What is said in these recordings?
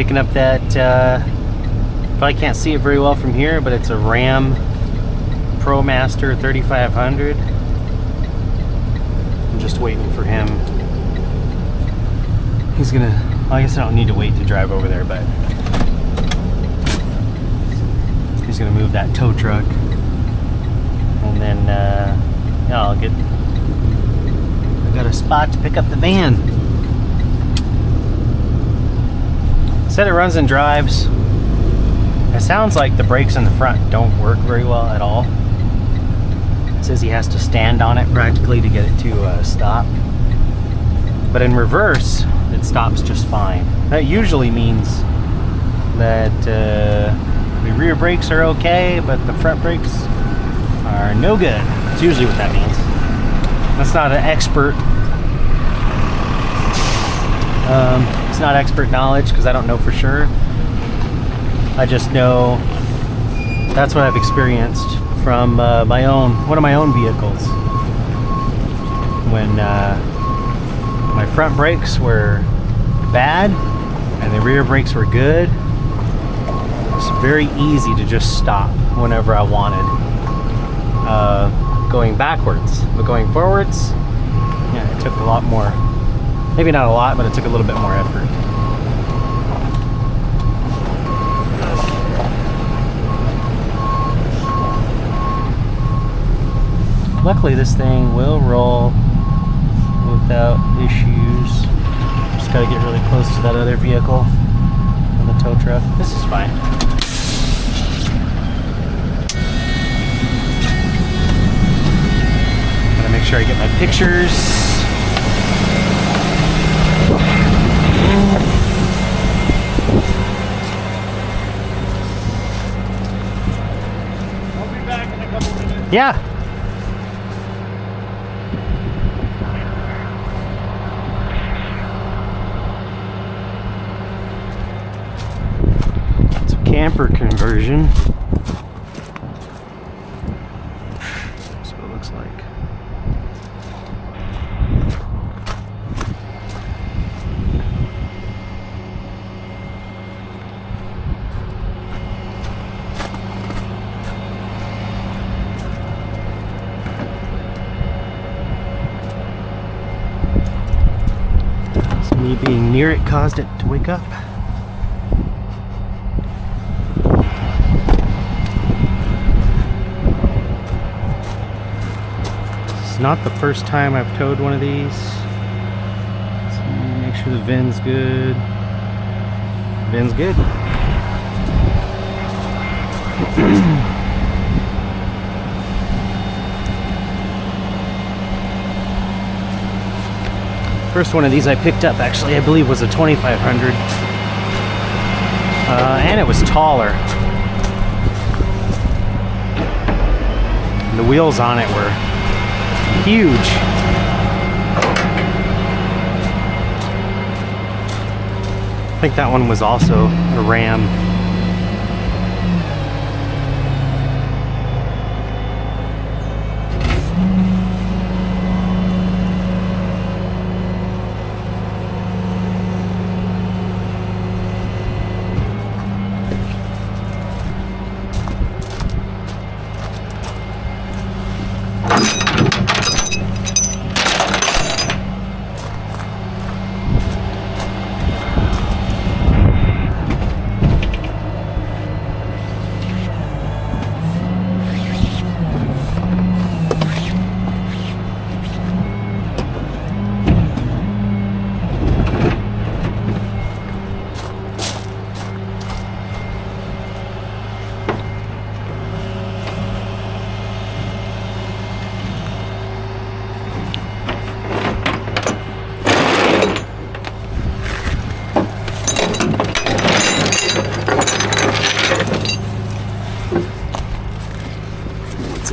Picking up that, probably can't see it very well from here, but it's a Ram ProMaster 3500. I'm just waiting for him. He's gonna, well, I guess I don't need to wait to drive over there, but he's gonna move that tow truck. And then, yeah, I got a spot to pick up the van. Said it runs and drives. It sounds like the brakes in the front don't work very well at all. It says he has to stand on it practically to get it to stop. But in reverse, it stops just fine. That usually means that the rear brakes are okay, but the front brakes are no good. That's usually what that means. That's not an expert. It's not expert knowledge because I don't know for sure. I just know that's what I've experienced from one of my own vehicles. When my front brakes were bad and the rear brakes were good, it's very easy to just stop whenever I wanted. Going backwards, but going forwards, yeah, it took a lot more. Maybe not a lot, but it took a little bit more effort. Luckily, this thing will roll without issues. Just gotta get really close to that other vehicle on the tow truck. This is fine. Gotta make sure I get my pictures. I'll be back in a couple minutes. Yeah. It's a camper conversion. That's what it looks like. Me being near it caused it to wake up. It's not the first time I've towed one of these. So make sure the VIN's good. VIN's good. First one of these I picked up, actually, I believe was a 2500. And it was taller. And the wheels on it were huge. I think that one was also a Ram.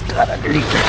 Got underneath there.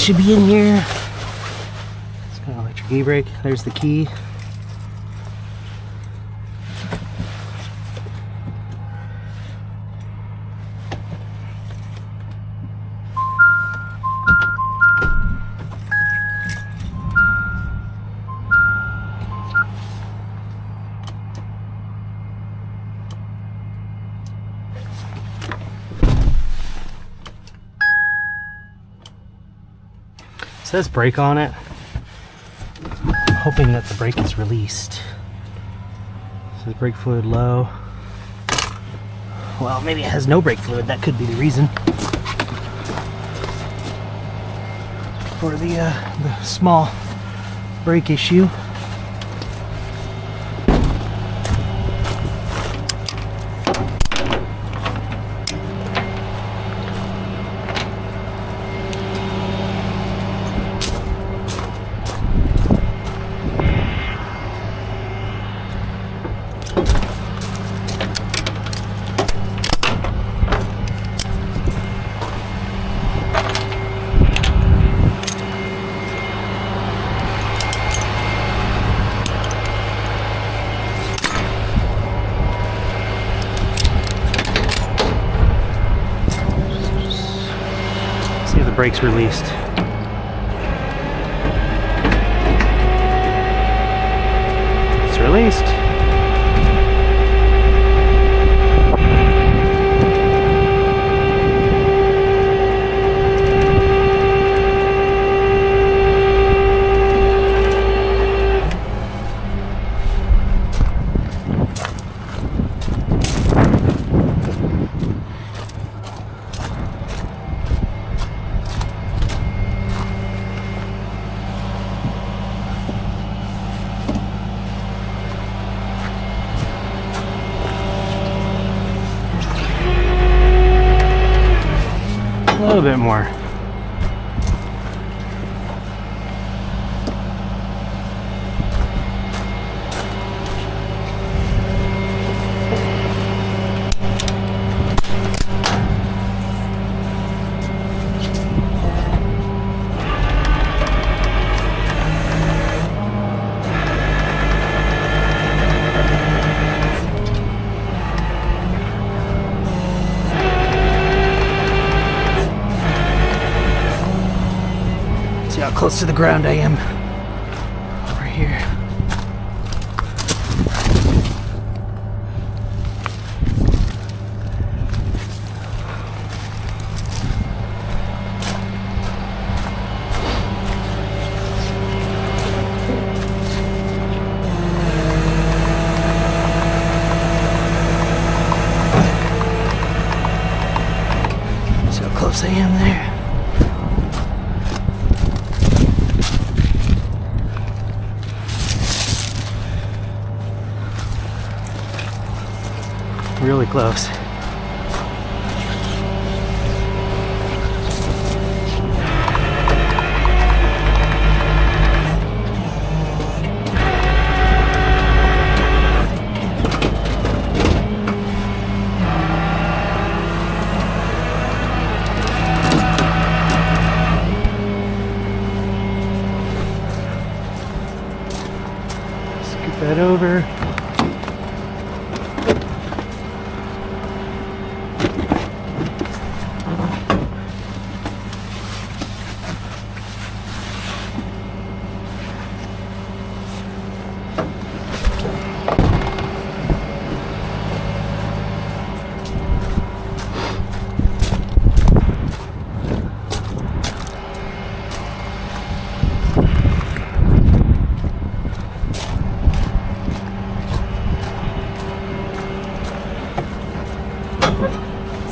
should be in here. It's got an electric e-brake. There's the key. It says brake on it. I'm hoping that the brake is released. It says brake fluid low. Well, maybe it has no brake fluid. That could be the reason for the small brake issue. Brakes released. It's released. A little bit more. How close to the ground I am over here. See how close I am there. Really close. Scoot that over.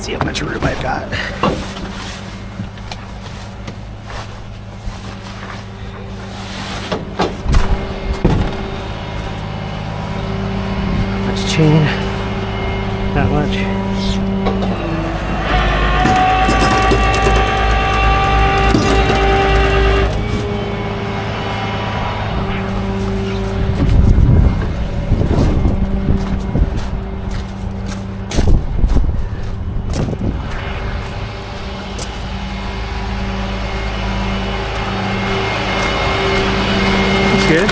See how much room I've got. Much chain, not much. good.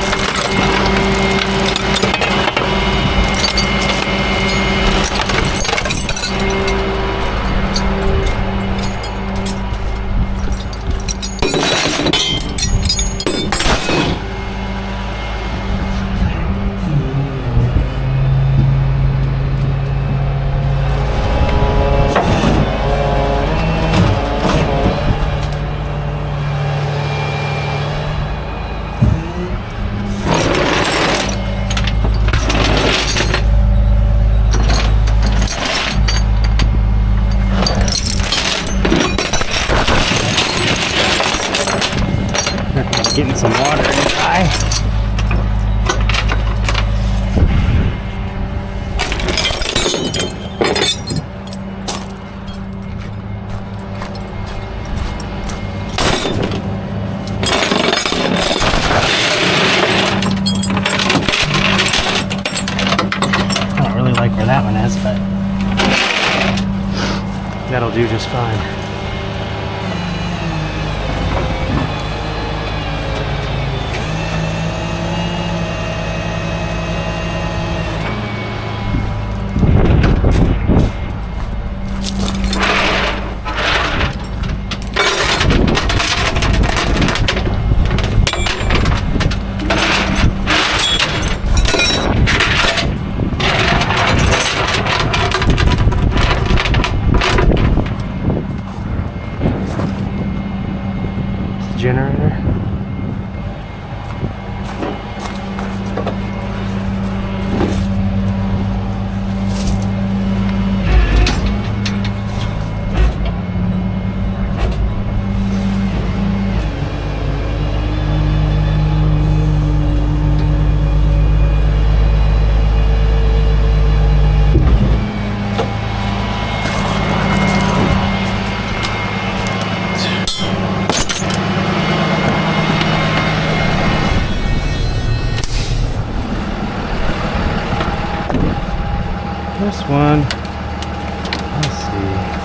Getting some water in the eye. I don't really like where that one is, but that'll do just fine. Generator. This one, let's see.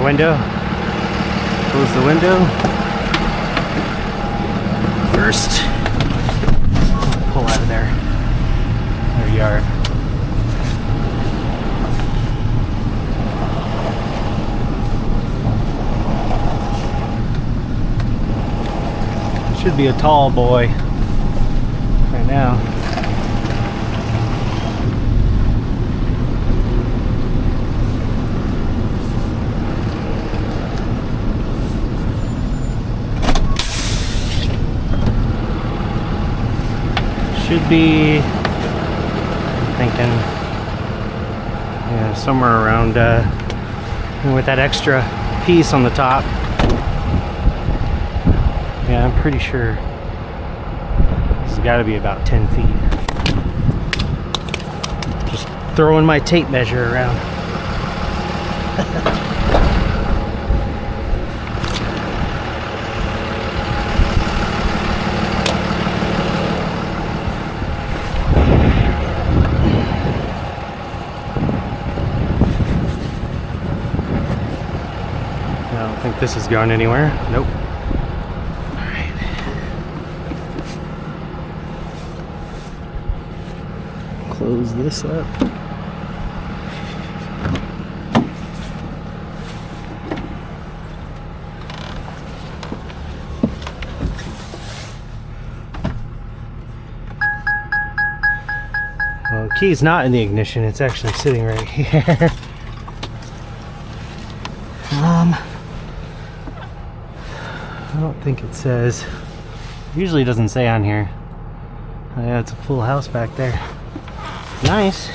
Window. Close the window. First, pull out of their yard. Should be a tall boy right now. Should be, I'm thinking, Yeah, somewhere around with that extra piece on the top. Yeah, I'm pretty sure this has got to be about 10 feet. Just throwing my tape measure around. I don't think this is going anywhere. Nope. Close this up. Well, the key's not in the ignition, it's actually sitting right here. I don't think it says. Usually it doesn't say on here. Oh, yeah, it's a full house back there. Nice.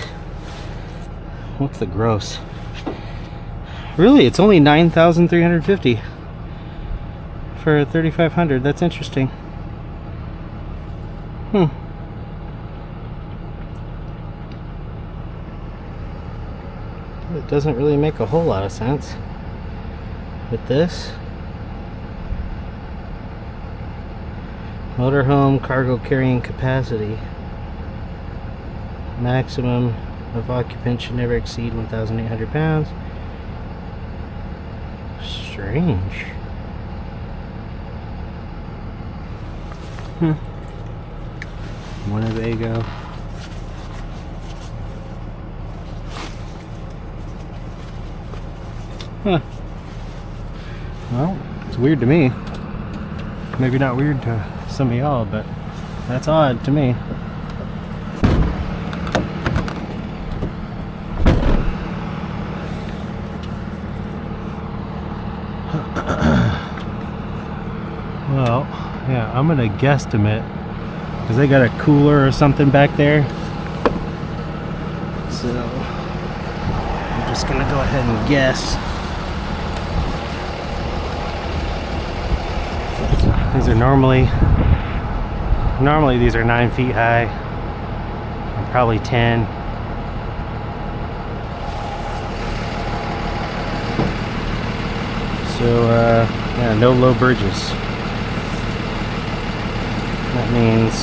What's the gross? Really, it's only $9,350 for $3,500. That's interesting. It doesn't really make a whole lot of sense with this. Motorhome cargo carrying capacity. Maximum of occupants should never exceed 1,800 pounds. Strange. Winnebago. Huh. Well, it's weird to me. Maybe not weird to some of y'all, but that's odd to me. Well, yeah, I'm gonna guesstimate because they got a cooler or something back there. So I'm just gonna go ahead and guess. These are normally these are 9 feet high. And probably 10. So yeah, no low bridges. That means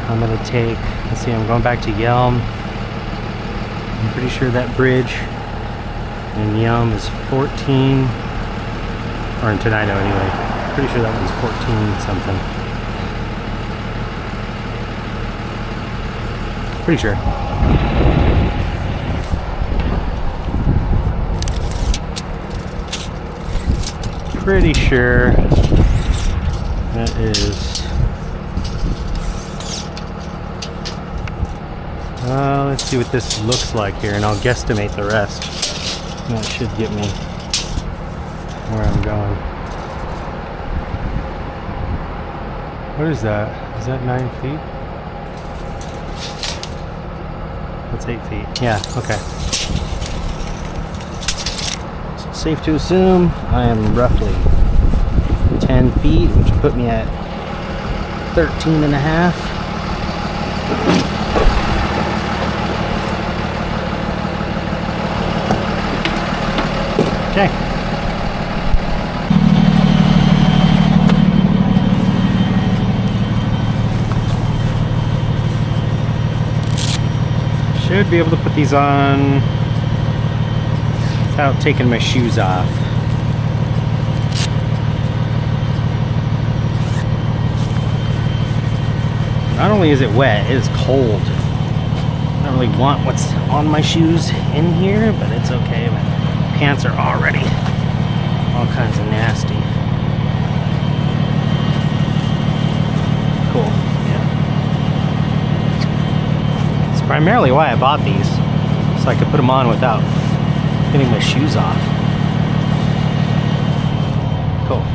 I'm gonna take, let's see, I'm going back to Yelm. I'm pretty sure that bridge in Yelm is 14, or in Tenino anyway. Pretty sure that one's 14 something. Pretty sure. Pretty sure that is. Let's see what this looks like here, and I'll guesstimate the rest. That should get me where I'm going. What is that? Is that 9 feet? That's 8 feet. Yeah, okay. So safe to assume I am roughly 10 feet, which would put me at 13 and a half. Okay. Should be able to put these on without taking my shoes off. Not only is it wet, it is cold. I don't really want what's on my shoes in here, but it's okay. My pants are already all kinds of nasty. Cool, yeah. It's primarily why I bought these, so I could put them on without getting my shoes off. Cool.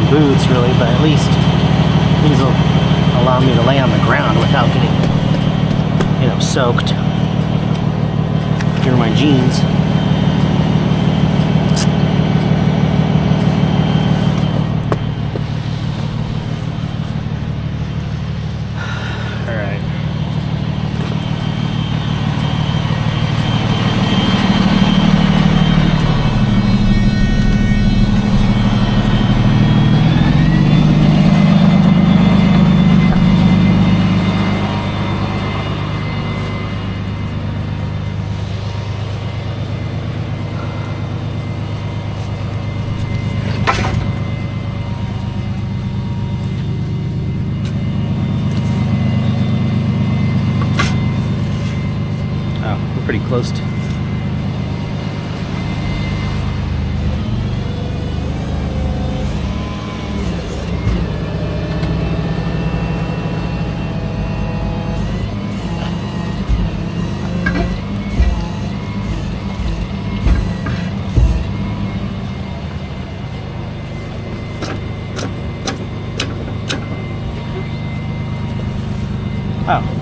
boots really, but at least these will allow me to lay on the ground without getting, you know, soaked. Here are my jeans. Pretty close to. Oh.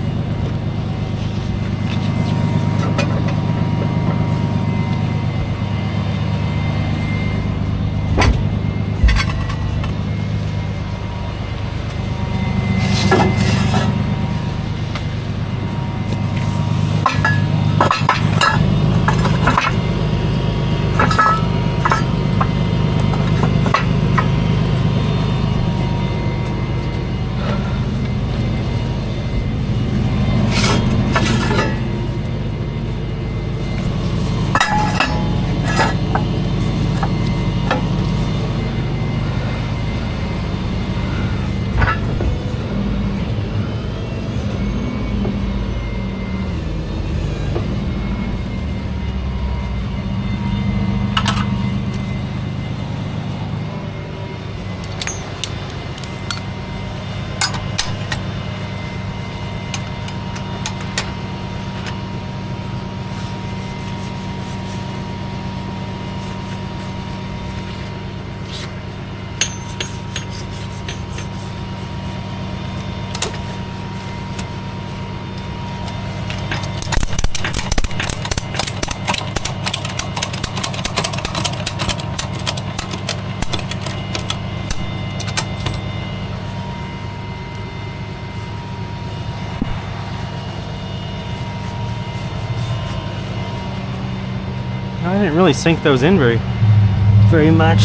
I didn't really sink those in very much.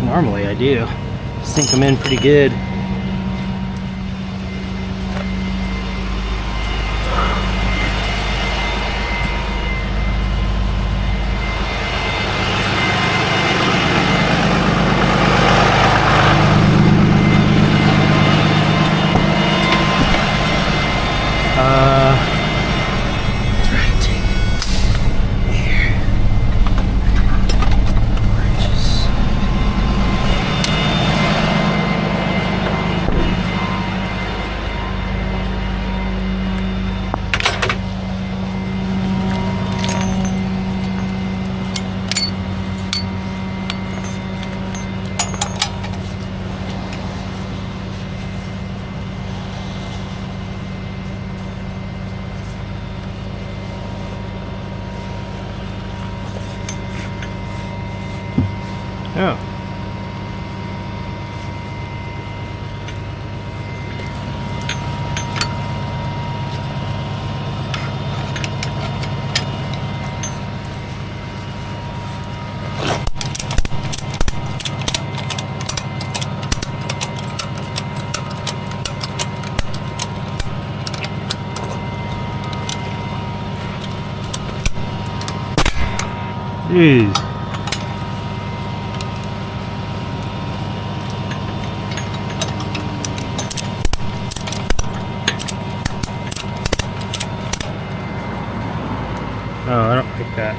Normally I do sink them in pretty good. Oh. Jeez. Oh, I don't like that.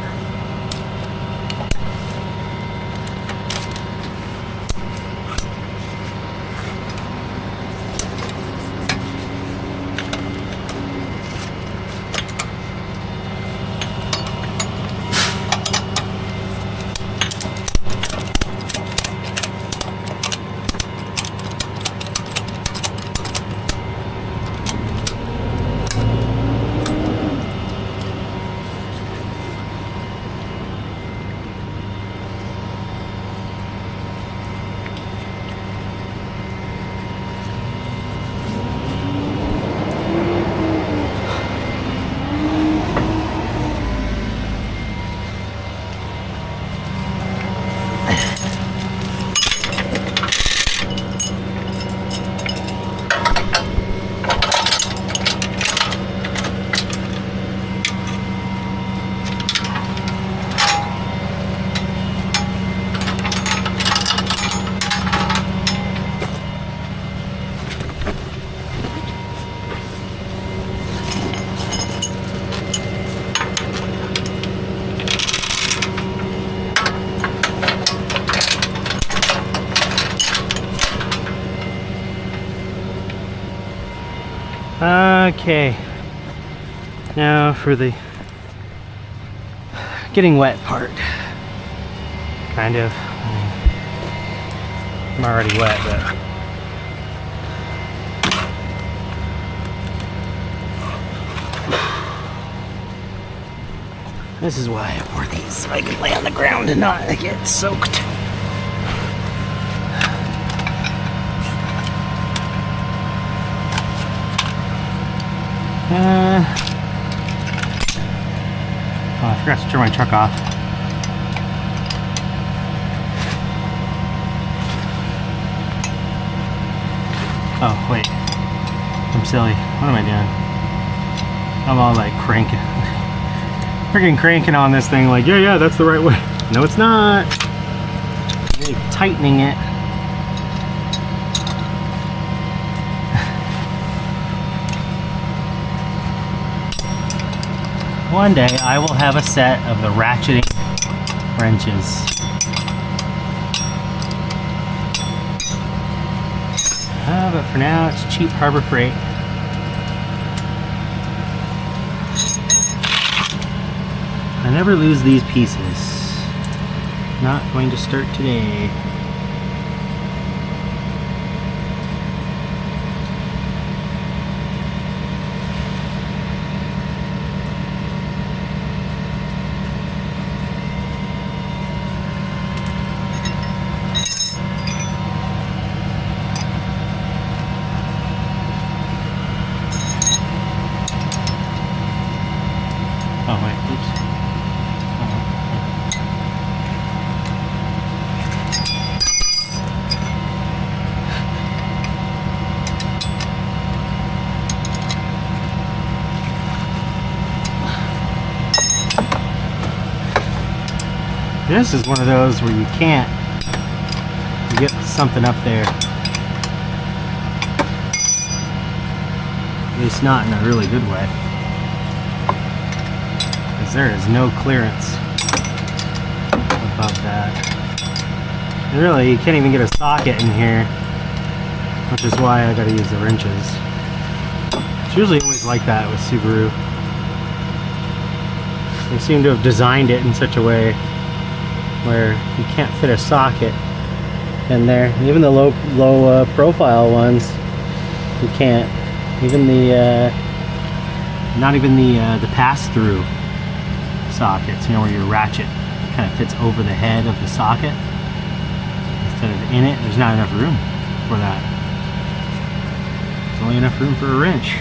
Okay, now for the getting wet part. Kind of. I'm already wet, but this is why I wore these, so I can lay on the ground and not get soaked. Oh, I forgot to turn my truck off. Oh, wait. I'm silly. What am I doing? I'm all like cranking. Freaking cranking on this thing like, yeah, that's the right way. No, it's not. Really tightening it. One day I will have a set of the ratcheting wrenches. But for now it's cheap Harbor Freight. I never lose these pieces. Not going to start today. Oh wait, oops. This is one of those where you can't get something up there. At least not in a really good way. Because there is no clearance above that. And really, you can't even get a socket in here, which is why I gotta use the wrenches. It's usually always like that with Subaru. They seem to have designed it in such a way where you can't fit a socket in there. Even the low profile ones, you can't. Even the not even the pass-through sockets, you know, where your ratchet kind of fits over the head of the socket instead of in it. There's not enough room for that. There's only enough room for a wrench,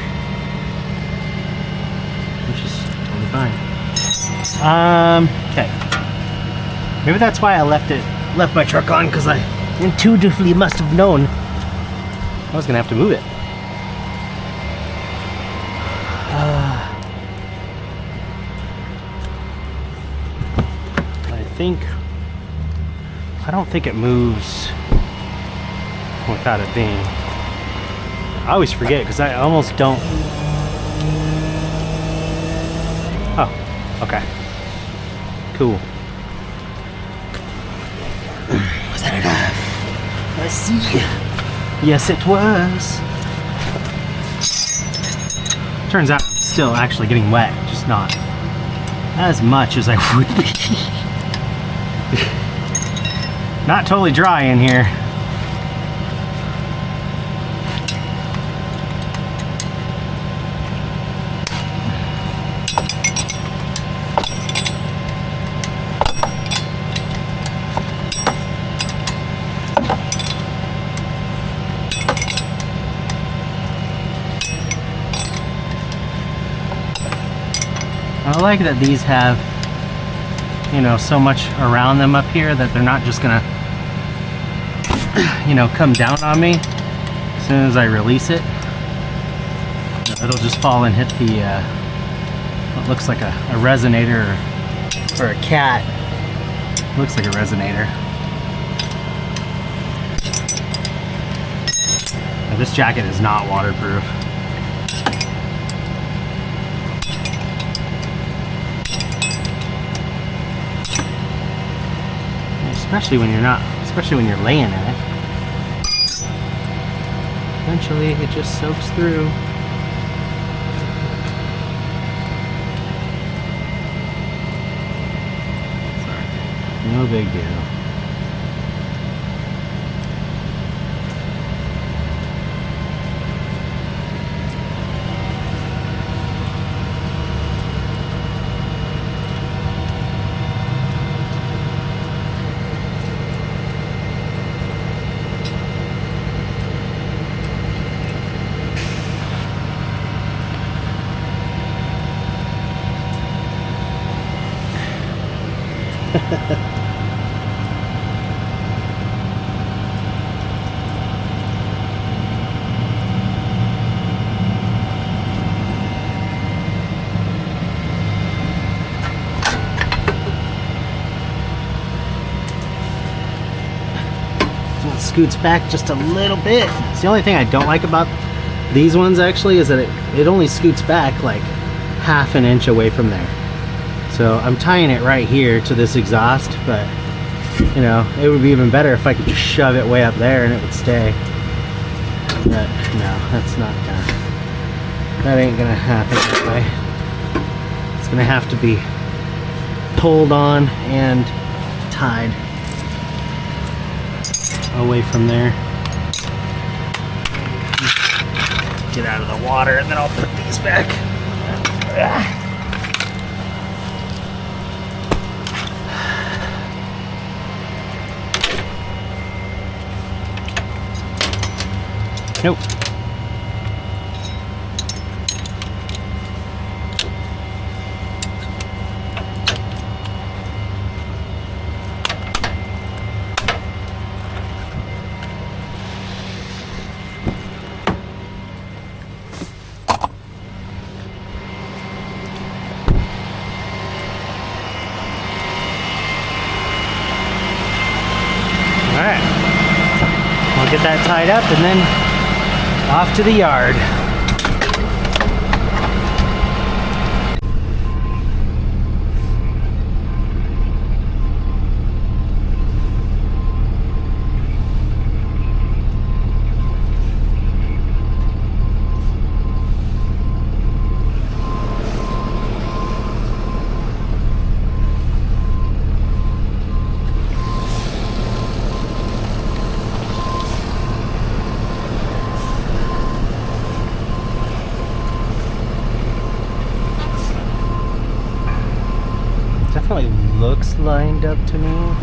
which is totally fine. Okay. Maybe that's why I left my truck on, because I intuitively must have known I was gonna have to move it. I don't think it moves without it being. I always forget because I almost don't. Oh, okay. Cool. Was that enough? Let's see. Yes, it was. Turns out I'm still actually getting wet, just not as much as I would be. Not totally dry in here. I like that these have, you know, so much around them up here that they're not just gonna, you know, come down on me as soon as I release it. It'll just fall and hit the what looks like a resonator or a cat. Looks like a resonator. Now, this jacket is not waterproof. Especially when you're laying in it. Eventually it just soaks through. No big deal. Scoots back just a little bit. It's the only thing I don't like about these ones actually is that it only scoots back like half an inch away from there. So I'm tying it right here to this exhaust, but you know, it would be even better if I could just shove it way up there and it would stay. But no, that's not gonna, that ain't gonna happen that way. It's gonna have to be pulled on and tied away from there. Get out of the water and then I'll put these back. Nope. Alright, I'll get that tied up and then off to the yard. Definitely looks lined up to me.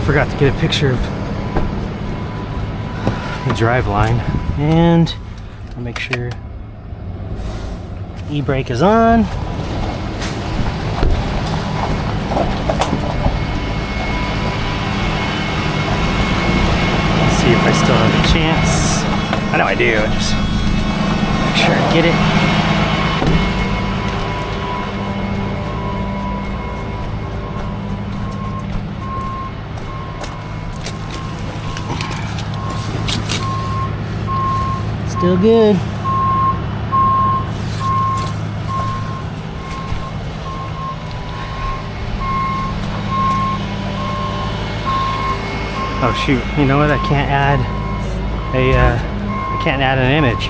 forgot to get a picture of the drive line, and I'll make sure e-brake is on. Let's see if I still have a chance. I know I do. Just make sure I get it. Still good. Oh shoot, you know what? I can't add an image.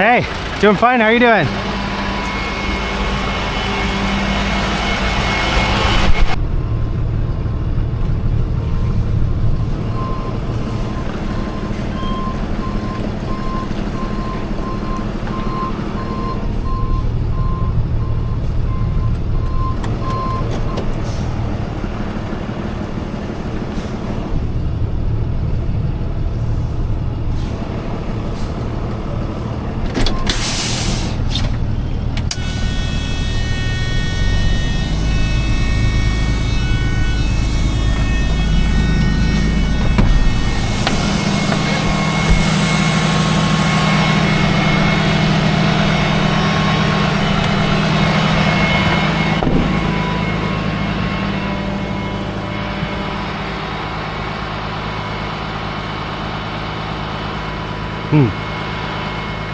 Hey, doing fine. How are you doing?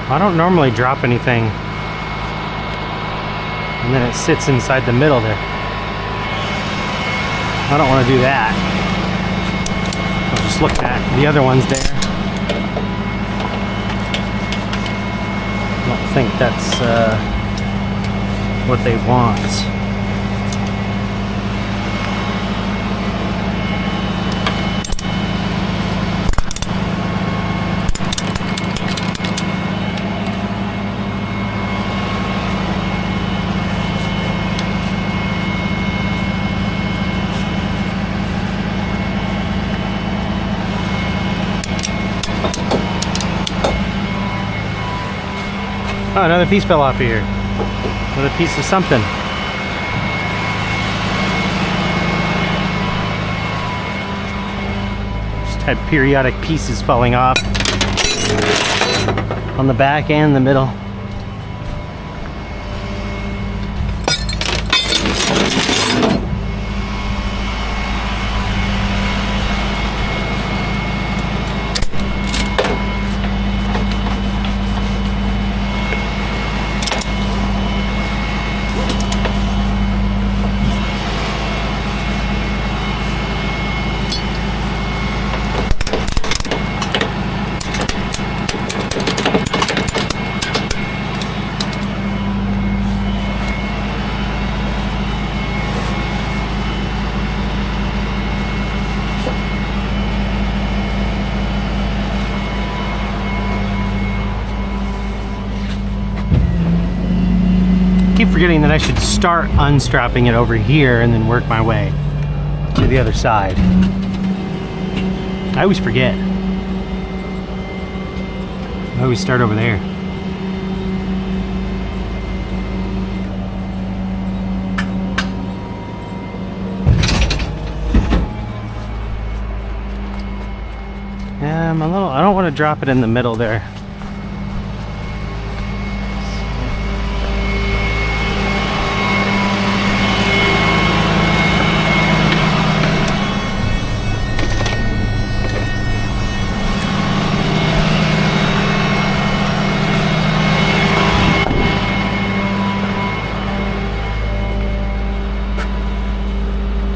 I don't normally drop anything, and then it sits inside the middle there. I don't want to do that. I'll just look back. The other one's there. I don't think that's what they want. Oh, another piece fell off of here. Another piece of something. Just had periodic pieces falling off on the back and the middle. Keep forgetting that I should start unstrapping it over here and then work my way to the other side. I always forget. I always start over there. Yeah, I don't want to drop it in the middle there.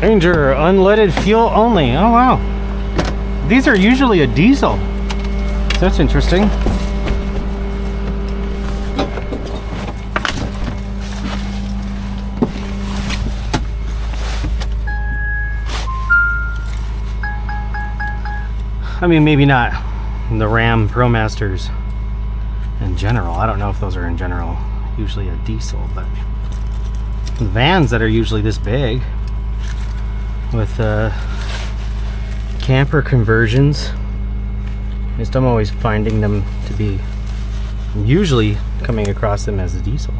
Danger, unleaded fuel only. Oh wow. These are usually a diesel. That's interesting. I mean, maybe not the Ram ProMasters in general. I don't know if those are in general usually a diesel, but the vans that are usually this big with camper conversions, at least I'm always finding them to be, I'm usually coming across them as a diesel.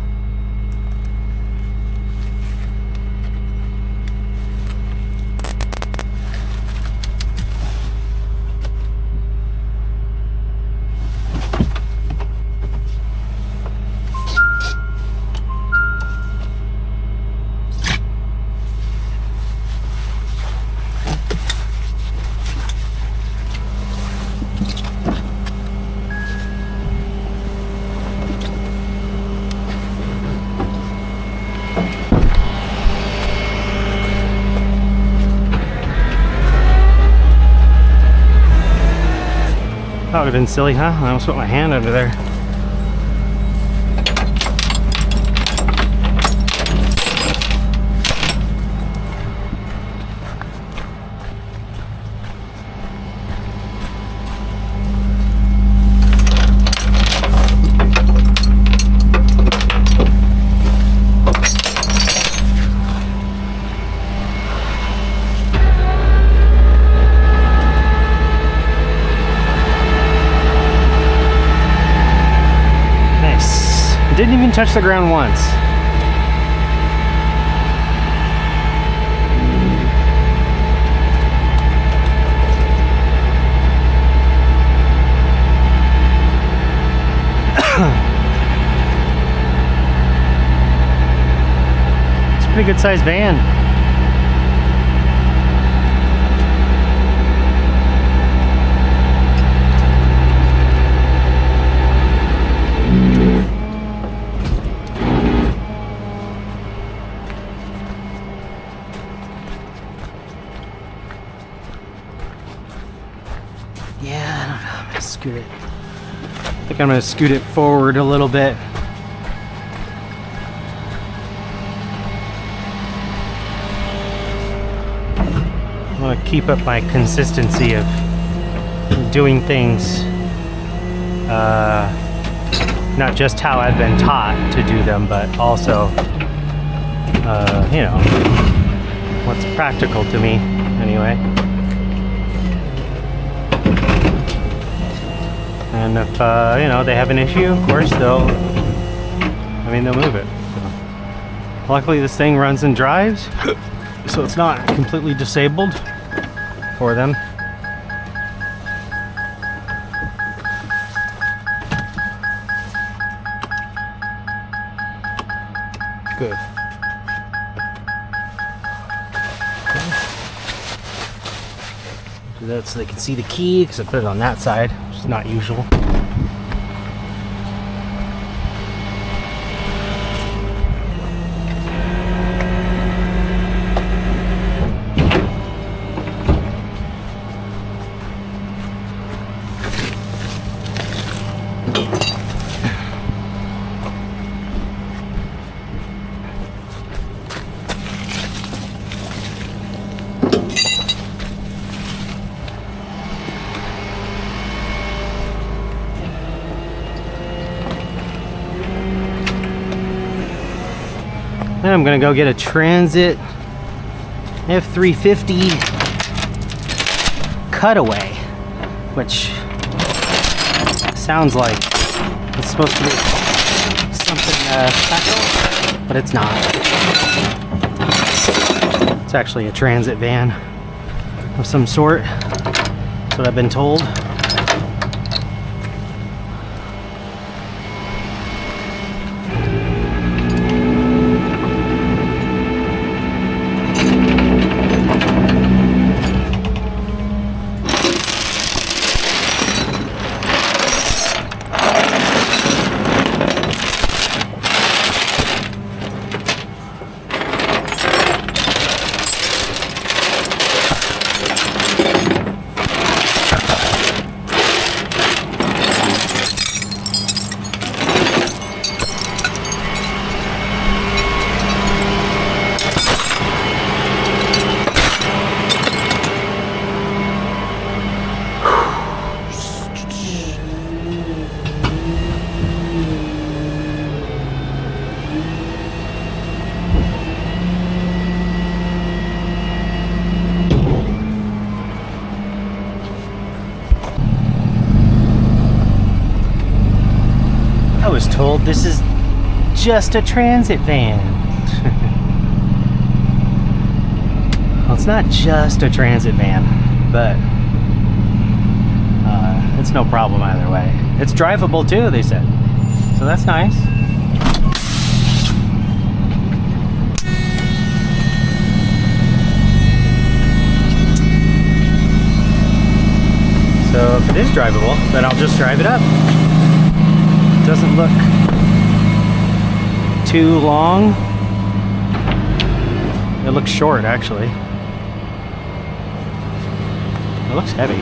That would have been silly, huh? I almost put my hand under there. Didn't even touch the ground once. It's a pretty good sized van. Scoot it. I think I'm going to scoot it forward a little bit. I want to keep up my consistency of doing things, not just how I've been taught to do them, but also, you know, what's practical to me anyway. And if, you know, they have an issue, of course, they'll move it. So, luckily this thing runs and drives, so it's not completely disabled for them. Good. Do that so they can see the key, because I put it on that side, which is not usual. And I'm gonna go get a Transit F350 Cutaway, which sounds like it's supposed to be something special, but it's not. It's actually a transit van of some sort. That's what I've been told. I was told this is just a transit van. Well, it's not just a transit van, but it's no problem either way. It's drivable too, they said. So that's nice. So if it is drivable, then I'll just drive it up. It doesn't look too long. It looks short, actually. It looks heavy.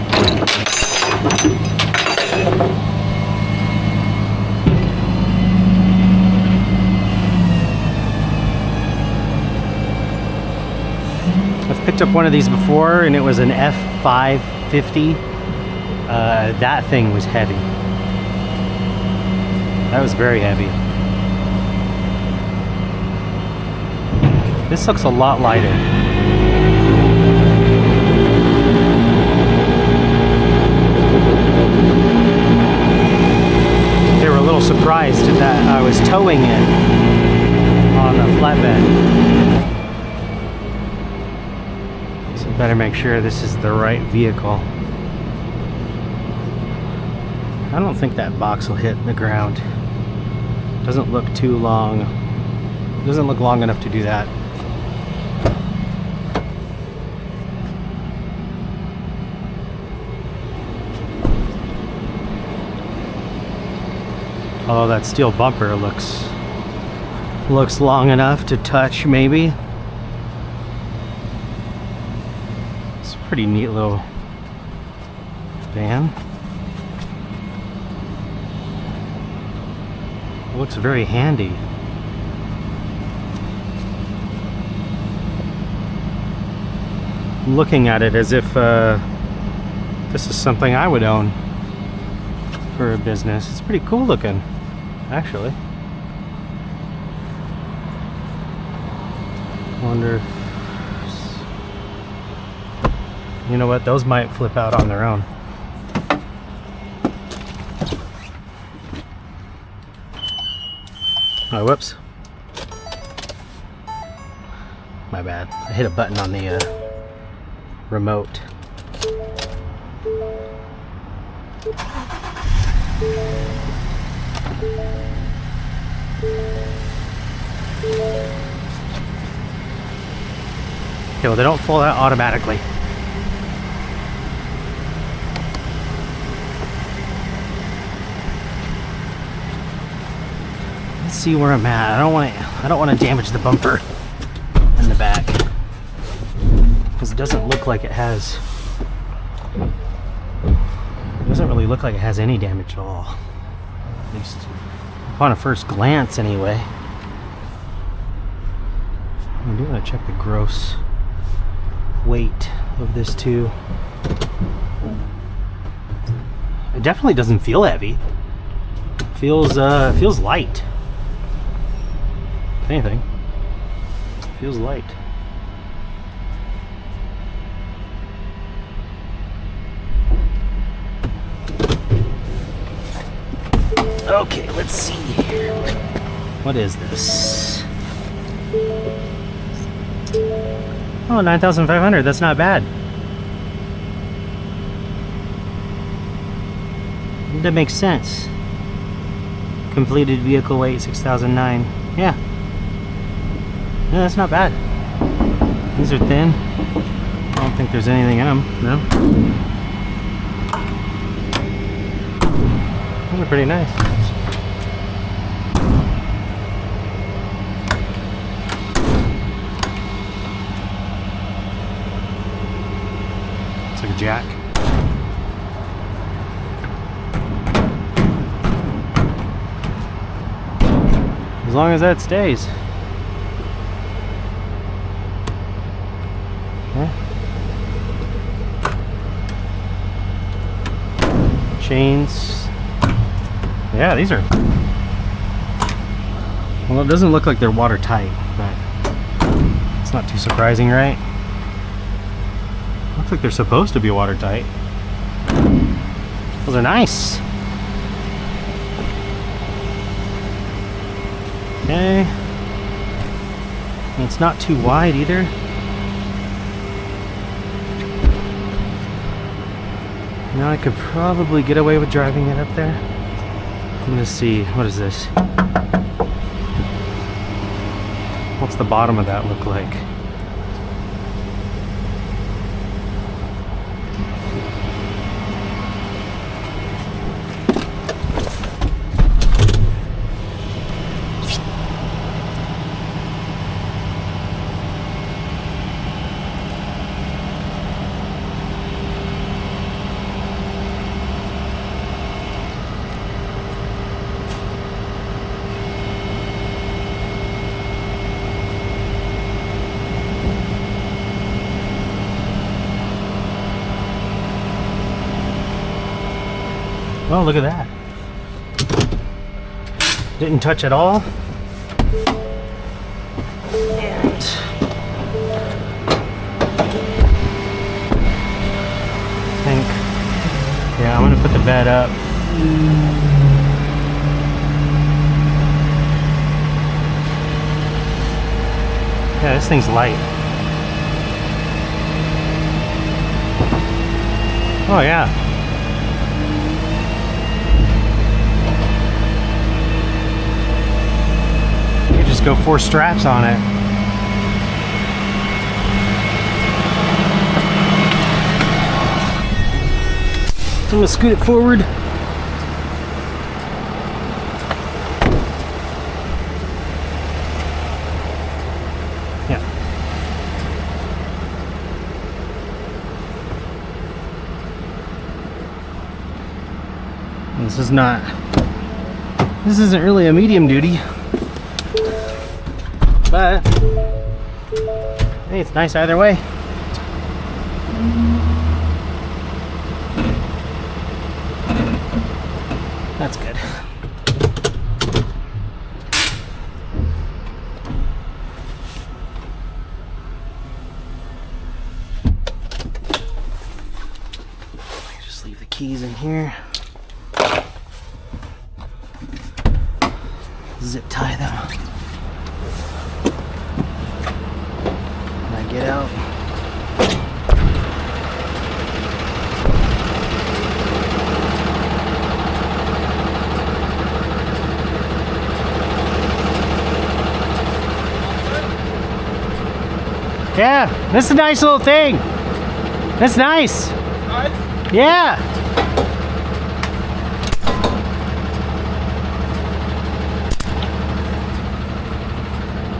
I've picked up one of these before, and it was an F550. That thing was heavy. That was very heavy. This looks a lot lighter. They were a little surprised that I was towing it on a flatbed. So better make sure this is the right vehicle. I don't think that box will hit the ground. Doesn't look too long. Doesn't look long enough to do that. Although that steel bumper looks long enough to touch, maybe. It's a pretty neat little van. It looks very handy. I'm looking at it as if this is something I would own for a business. It's pretty cool looking, actually. Wonder if, you know what, those might flip out on their own. Oh, whoops. My bad. I hit a button on the remote. Okay, well, they don't fall out automatically. Let's see where I'm at. I don't want to damage the bumper in the back, because it doesn't look like it has. It doesn't really look like it has any damage at all. At least upon a first glance, anyway. I do want to check the gross weight of this too. It definitely doesn't feel heavy. It feels light. If anything, it feels light. Okay, let's see here. What is this? Oh, 9,500. That's not bad. That makes sense. Completed vehicle weight 6,009. Yeah. Yeah, that's not bad. These are thin. I don't think there's anything in them. No. Those are pretty nice. It's like a jack. As long as that stays. Yeah. Chains. Yeah, these are. Well, it doesn't look like they're watertight, but it's not too surprising, right? Looks like they're supposed to be watertight. Those are nice. Okay. And it's not too wide either. Now I could probably get away with driving it up there. I'm gonna see, what is this? What's the bottom of that look like? Oh, look at that. Didn't touch at all. And I think, yeah, I'm gonna put the bed up. Yeah, this thing's light. Oh yeah. Just go 4 straps on it. So I'm gonna scoot it forward. Yeah. This isn't really a medium duty. But hey, it's nice either way. That's good. Just leave the keys in here. Zip tie them. Get out. Yeah, this is a nice little thing. That's nice. Nice? Yeah.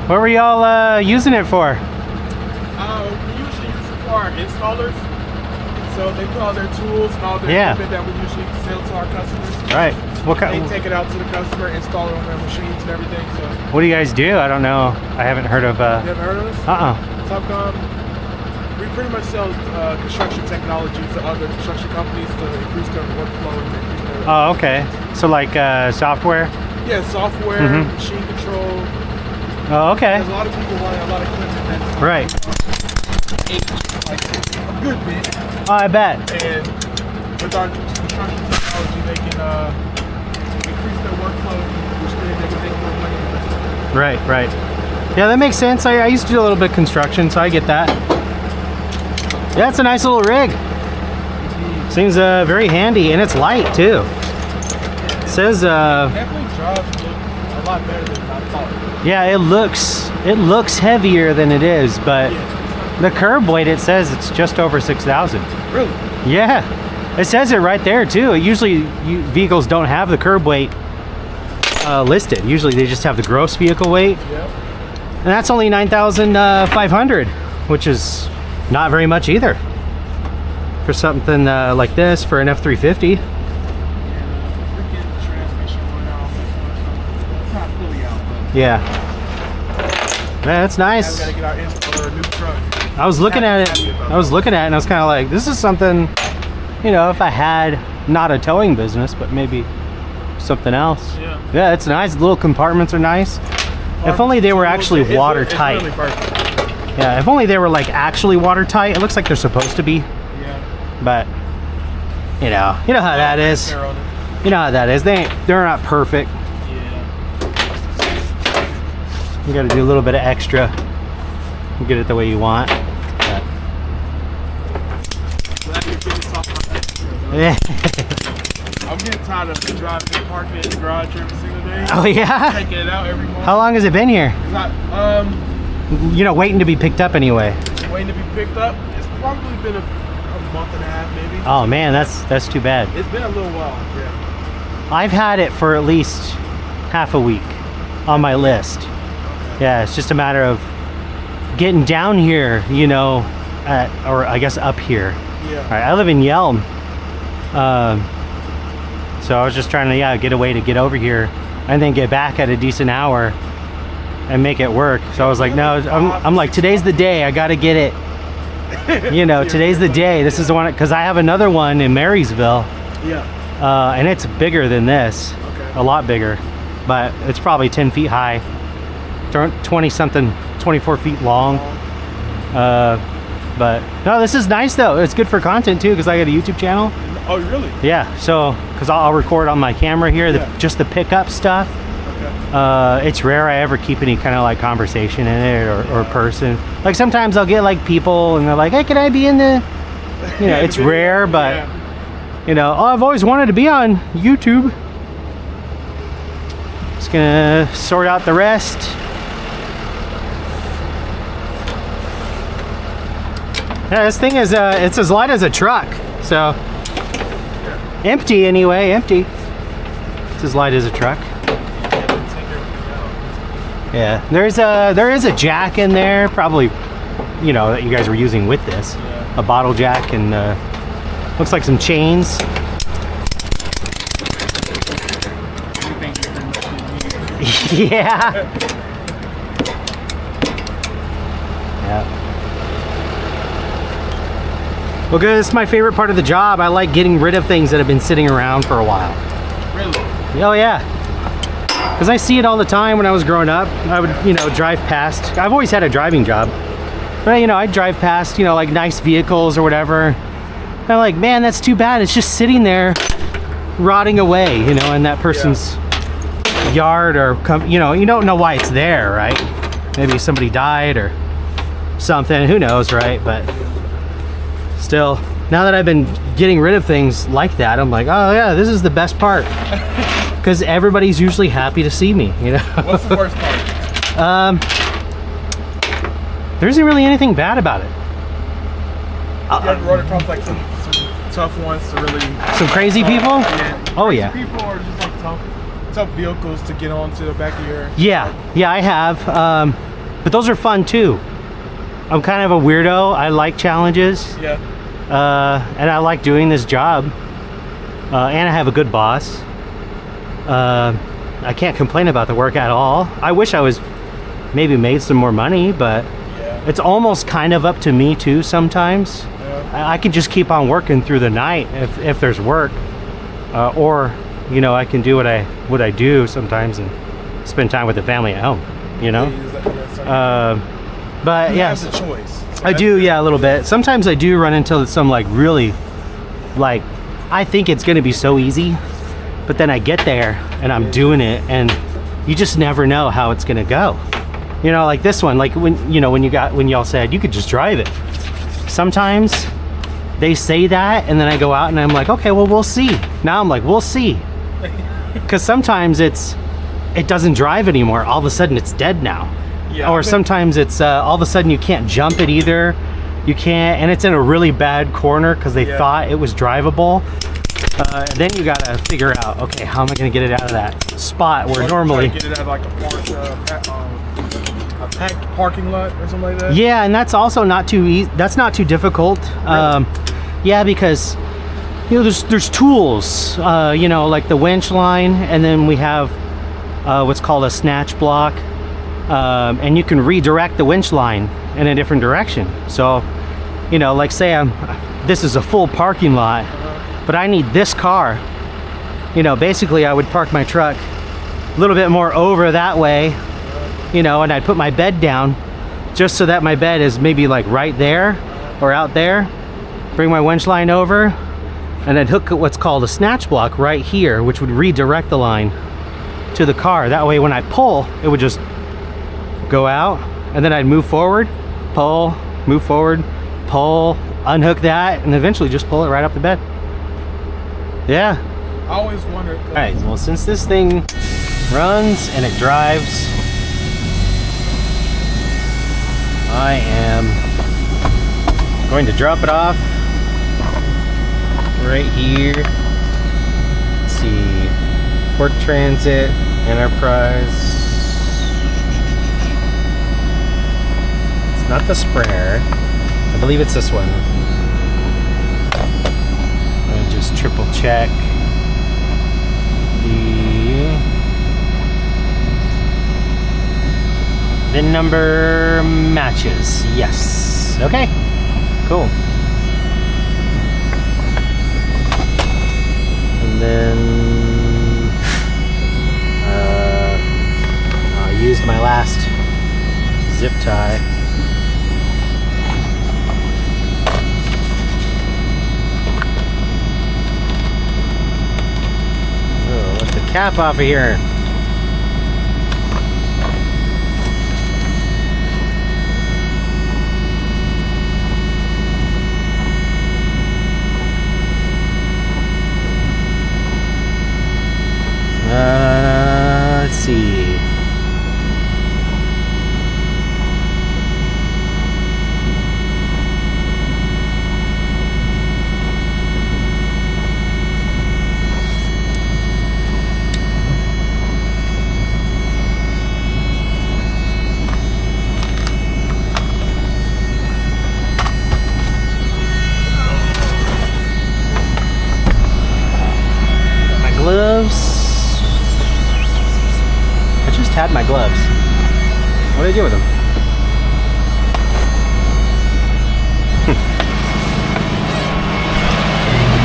What were y'all using it for? We usually use it for our installers. So they put all their tools and all their equipment that we usually sell to our customers. Right. What kind? They take it out to the customer, install it on their machines and everything. So. What do you guys do? I don't know. I haven't heard of. You haven't heard of us? Uh-uh. We pretty much sell construction technology to other construction companies to increase their workflow and increase their. Oh, okay. So like software? Yeah, software, machine control. Oh, okay. There's a lot of people wanting a lot of equipment that's right. Like a good bit. Oh, I bet. And with our construction technology, they can increase their workflow, which means they can make more money. Right, right. Yeah, that makes sense. I used to do a little bit of construction, so I get that. Yeah, it's a nice little rig. Seems very handy, and it's light too. It says definitely drives a lot better than I thought. Yeah, it looks heavier than it is, but the curb weight, it says it's just over 6,000. Really? Yeah, it says it right there too. Usually vehicles don't have the curb weight listed. Usually they just have the gross vehicle weight. Yep. And that's only 9,500, which is not very much either for something like this for an F-350. Yeah, that's nice. I was looking at it. And I was kind of like, this is something, you know, if I had not a towing business, but maybe something else. Yeah, it's nice. Little compartments are nice. If only they were actually watertight. Yeah, if only they were like actually watertight. It looks like they're supposed to be. Yeah. But you know how that is. You know how that is. They're not perfect. You got to do a little bit of extra and get it the way you want. But Glad you're getting soft on that. yeah. I'm getting tired of driving and parking in the garage every single day. Oh yeah. Taking it out every morning. How long has it been here? It's not, Waiting to be picked up anyway. waiting to be picked up. It's probably been a month and a half, maybe. Oh man, that's too bad. It's been a little while. Yeah. I've had it for at least half a week on my list. Yeah, it's just a matter of getting down here, or I guess up here. Yeah. All right, I live in Yelm. So I was just trying to get a way to get over here and then get back at a decent hour and make it work. So I was like, no, I'm like, today's the day. I got to get it. Today's the day. This is the one, because I have another one in Marysville. Yeah. And it's bigger than this. Okay. A lot bigger. But it's probably 10 feet high. 20 something, 24 feet long. But no, this is nice though. It's good for content too, because I got a YouTube channel. Oh, really? Yeah, so because I'll record on my camera here, just the pickup stuff. Okay. It's rare I ever keep any kind of like conversation in it or person. Like sometimes I'll get like people and they're like, hey, can I be in the, it's rare, but I've always wanted to be on YouTube. Just gonna sort out the rest. Yeah, this thing is it's as light as a truck, so empty anyway, empty. It's as light as a truck. Yeah, there is a jack in there, probably, that you guys were using with this, a bottle jack, and looks like some chains. Yeah. Yeah. Well, good. This is my favorite part of the job. I like getting rid of things that have been sitting around for a while. Really? Oh yeah. Because I see it all the time when I was growing up. I would, drive past. I've always had a driving job. But, I'd drive past, like nice vehicles or whatever. And I'm like, man, that's too bad. It's just sitting there rotting away, in that person's yard or, you don't know why it's there, right? Maybe somebody died or something. Who knows, right? But still, now that I've been getting rid of things like that, I'm like, oh yeah, this is the best part. Because everybody's usually happy to see me, What's the worst part? There isn't really anything bad about it. You ever run across like some tough ones to really... Some crazy people? Yeah. Oh yeah. Crazy people are just like tough vehicles to get onto the back of your... Yeah, I have. But those are fun too. I'm kind of a weirdo. I like challenges. Yeah. And I like doing this job. And I have a good boss. I can't complain about the work at all. I wish I was maybe made some more money, but it's almost kind of up to me too sometimes. I can just keep on working through the night if there's work, or I can do what I do sometimes and spend time with the family at home. But yeah, have the choice. I do, a little bit. Sometimes I do run into some like really, like I think it's gonna be so easy, but then I get there and I'm doing it, and you just never know how it's gonna go. Like this one, like when y'all said you could just drive it. Sometimes they say that, and then I go out and I'm like, okay, well, we'll see. Now I'm like, we'll see. Because sometimes it doesn't drive anymore. All of a sudden it's dead now. Yeah, or sometimes it's all of a sudden you can't jump it either. You can't, and it's in a really bad corner because they thought it was drivable. And then you gotta figure out, okay, how am I gonna get it out of that spot where normally get it out of like a packed parking lot or something like that. Yeah, and that's also not too easy. That's not too difficult. Really? Yeah, because there's tools. Like the winch line, and then we have what's called a snatch block, and you can redirect the winch line in a different direction. So, like say this is a full parking lot. But I need this car. Basically I would park my truck a little bit more over that way, and I'd put my bed down just so that my bed is maybe like right there or out there. Bring my winch line over, and I'd hook what's called a snatch block right here, which would redirect the line to the car. That way when I pull, it would just go out, and then I'd move forward, pull, move forward, pull, unhook that, and eventually just pull it right up the bed. Yeah. I always wondered. All right, well, since this thing runs and it drives, I am going to drop it off right here. Let's see, Ford Transit, Enterprise. It's not the Sprinter. I believe it's this one. I'm gonna just triple check. The VIN number matches. Yes. Okay. Cool. And then I used my last zip tie. Oh, let the cap off of here. Let's see. Got my gloves. Had my gloves. What do I do with them?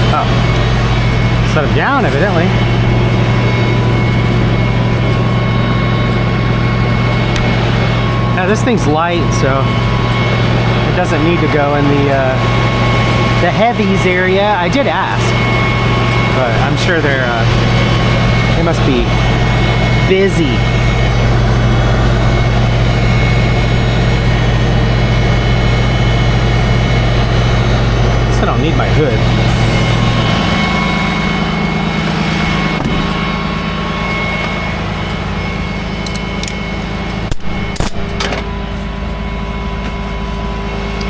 Oh. Set them down, evidently. Now this thing's light, so it doesn't need to go in the heavies area. I did ask, but I'm sure they must be busy. I don't need my hood.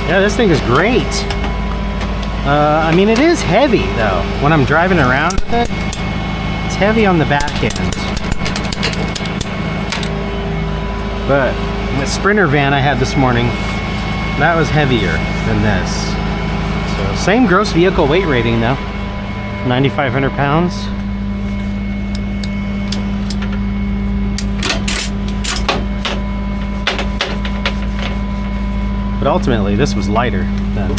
Yeah, this thing is great. I mean, it is heavy though. When I'm driving around with it, it's heavy on the back end. But the Sprinter van I had this morning, that was heavier than this. So same gross vehicle weight rating though, 9,500 pounds. But ultimately, this was lighter than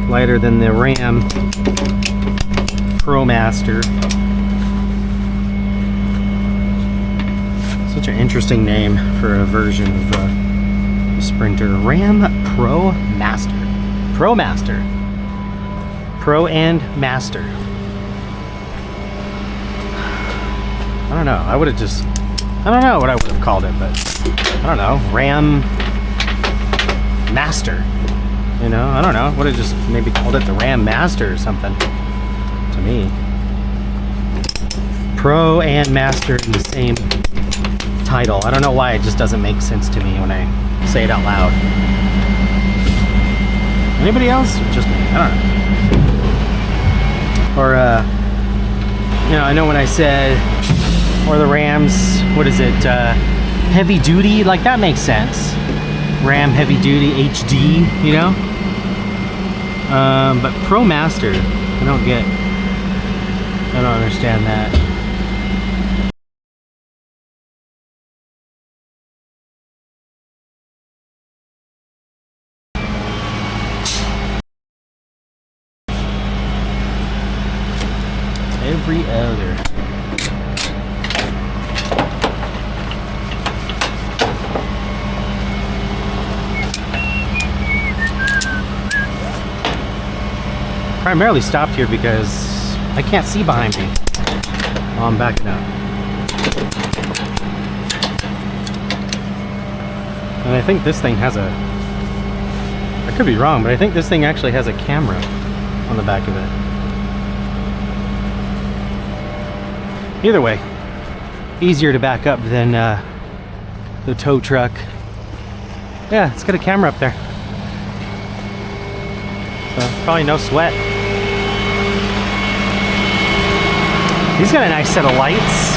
lighter than the Ram ProMaster. Such an interesting name for a version of the Sprinter. Ram ProMaster. ProMaster. Pro and Master. I don't know. I don't know what I would have called it, but I don't know. Ram Master. You know, I don't know. Would have just maybe called it the Ram Master or something. To me. Pro and Master in the same title. I don't know why it just doesn't make sense to me when I say it out loud. Anybody else? Or just me? I don't know. Or, you know, I know when I said, or the Rams, what is it, heavy duty, like that makes sense. Ram heavy duty HD, you know? But ProMaster, I don't understand that. Every other. Primarily stopped here because I can't see behind me while I'm backing up. And I think this thing has a, I could be wrong, but I think this thing actually has a camera on the back of it. Either way, easier to back up than the tow truck. Yeah, it's got a camera up there. So probably no sweat. He's got a nice set of lights.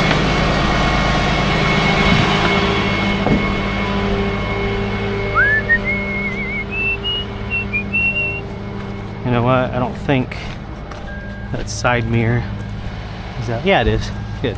You know what? I don't think that side mirror is out. Yeah, it is. Good.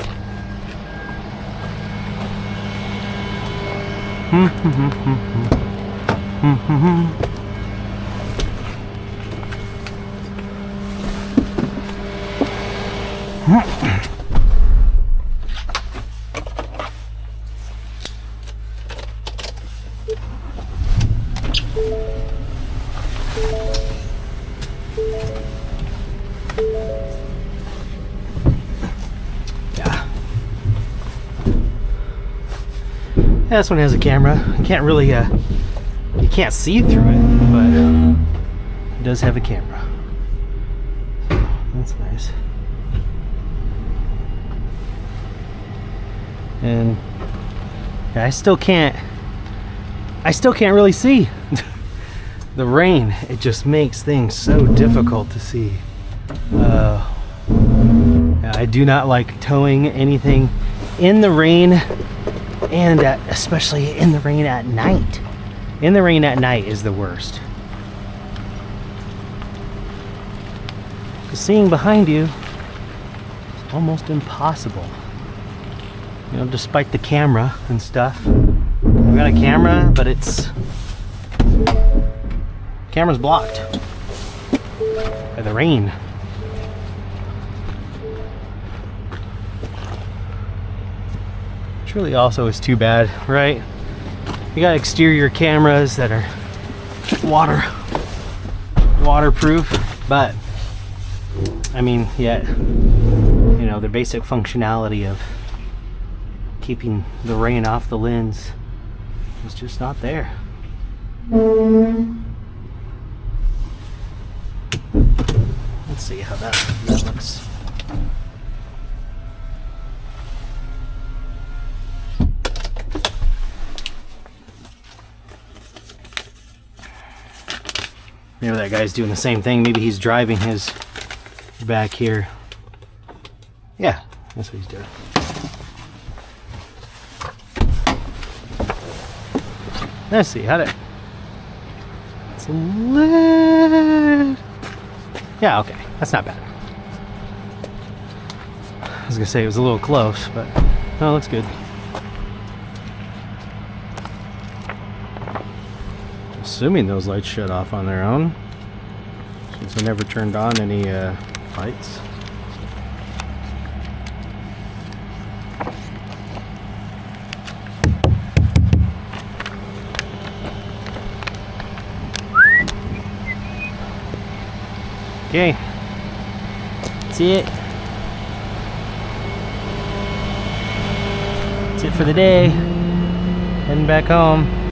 Yeah, this one has a camera. You can't really, you can't see through it, but it does have a camera. So, that's nice. And yeah, I still can't really see. The rain, it just makes things so difficult to see. Yeah, I do not like towing anything in the rain, and especially in the rain at night. In the rain at night is the worst. 'Cause seeing behind you is almost impossible. You know, despite the camera and stuff. I've got a camera, but camera's blocked by the rain. Which really also is too bad, right? You got exterior cameras that are waterproof, but I mean, yet, you know, the basic functionality of keeping the rain off the lens is just not there. Let's see how that looks. Maybe that guy's doing the same thing. Maybe he's driving his back here. Yeah, that's what he's doing. Let's see, it's a little... Yeah, okay, that's not bad. I was gonna say it was a little close, but no, it looks good. Assuming those lights shut off on their own, since I never turned on any lights. Okay, that's it. That's it for the day. Heading back home.